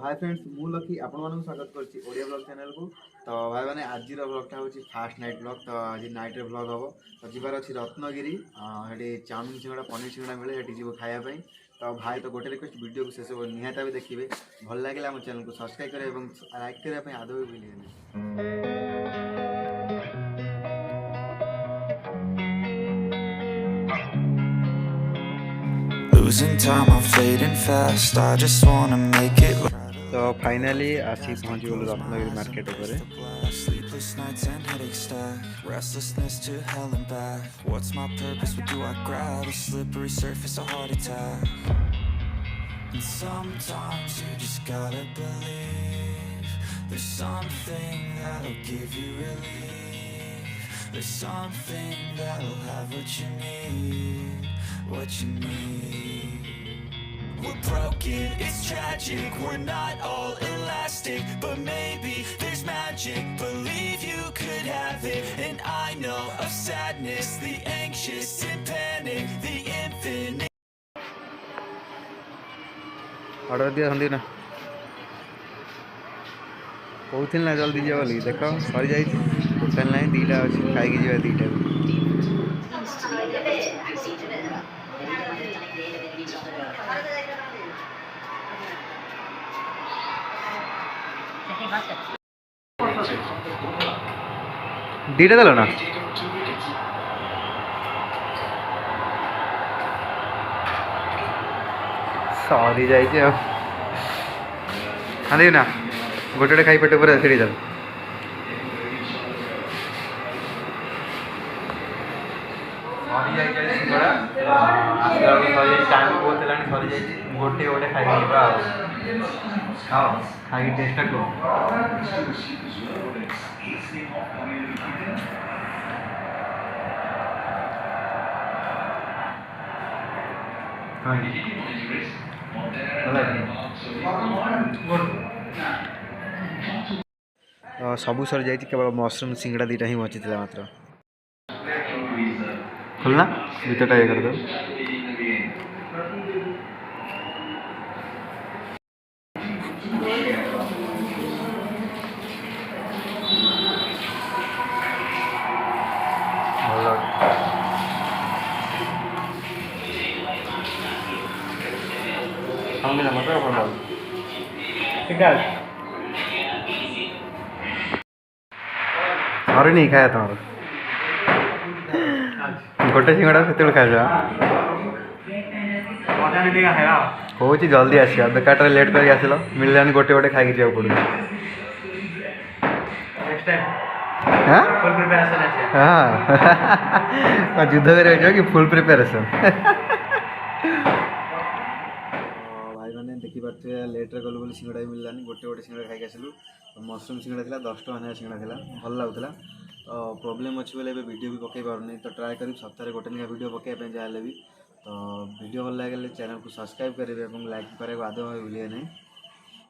Hi friends मु lucky आपण मानक स्वागत करछि ओडिया ब्लॉग चैनल को। तो भाई माने आज रो ब्लॉगटा होछि फास्ट नाइट ब्लॉग। तो आज नाइट रे ब्लॉग हबो। तो जिबार अछि रत्नगिरी हेडी चाउमिन सिंगड़ा पनीर सिंगड़ा मिले हेडी जीवो खाया पई। तो भाई तो गोटे रिक्वेस्ट वीडियो को शेष निहाता भी देखिबे भल लागिला हम चैनल को सब्सक्राइब करे एवं लाइक करे पई आदो भी भूलिए। Losing time, I'm fading fast. I just wanna make it. तो फाइनली आसी पहुंची गलो रत्नगिरी मार्केट ऊपर। Sleepless nights and headaches stack. Restlessness to hell and back. What's my purpose? What do I grab? A slippery surface, a heart attack. And sometimes you just gotta believe there's something that'll give you relief. There's something that'll have what you need, what you need. We're broken, it's tragic, we're not all elastic, but maybe there's magic, believe you could have it. And I know of sadness, the anxious and panic, the infinite. Order दिया हंदी ना कहूथिल ना जल्दी जाओ बोली देख सरी जाई टोटल नहीं दीटा अछि खाई के जीवा दीटा दीटा देलो ना सरी जाइए हाँ देना गोटे गोटे खाई पेट पूरा सीढ़ी चल सरी जाइए सिंगड़ा आसला सरी टाइम बहुत है सरी जाइए गोटे गोटे खाई खाओ खाई टेस्ट को सबू सर जाइए केवल मशरूम सिंगड़ा दीटा ही बची मात्र खोलना भीतरटा ये कर दो अरे नहीं खाया तुम्हारा गोटे सिंगड़ा से खाई हूँ जल्दी आस बेकार लेट करके आसिल मिललानी गोटे गोटे खाई जाओ पड़े हाँ युद्ध कर कि फुल प्रिपेरेसन भाई मैंने देखी पारे लेट्रे गलु बोली सिंगड़ा मिललानी गोटे गोटे सिंगड़ा खाई आसलु मशरूम सिंगड़ा था 10 टଙ୍କା सिंगड़ा था भल लगुला। तो प्रोब्लेम अच्छी बोले वीडियो भी पकई पारनी तो ट्राए कर सप्ताह गोटे ना वीडियो पकड़े जहाँ भी। तो वीडियो भल लगे चैनल को सब्सक्राइब करेंगे और लाइक करेंगे आदौ भूलिए नहीं।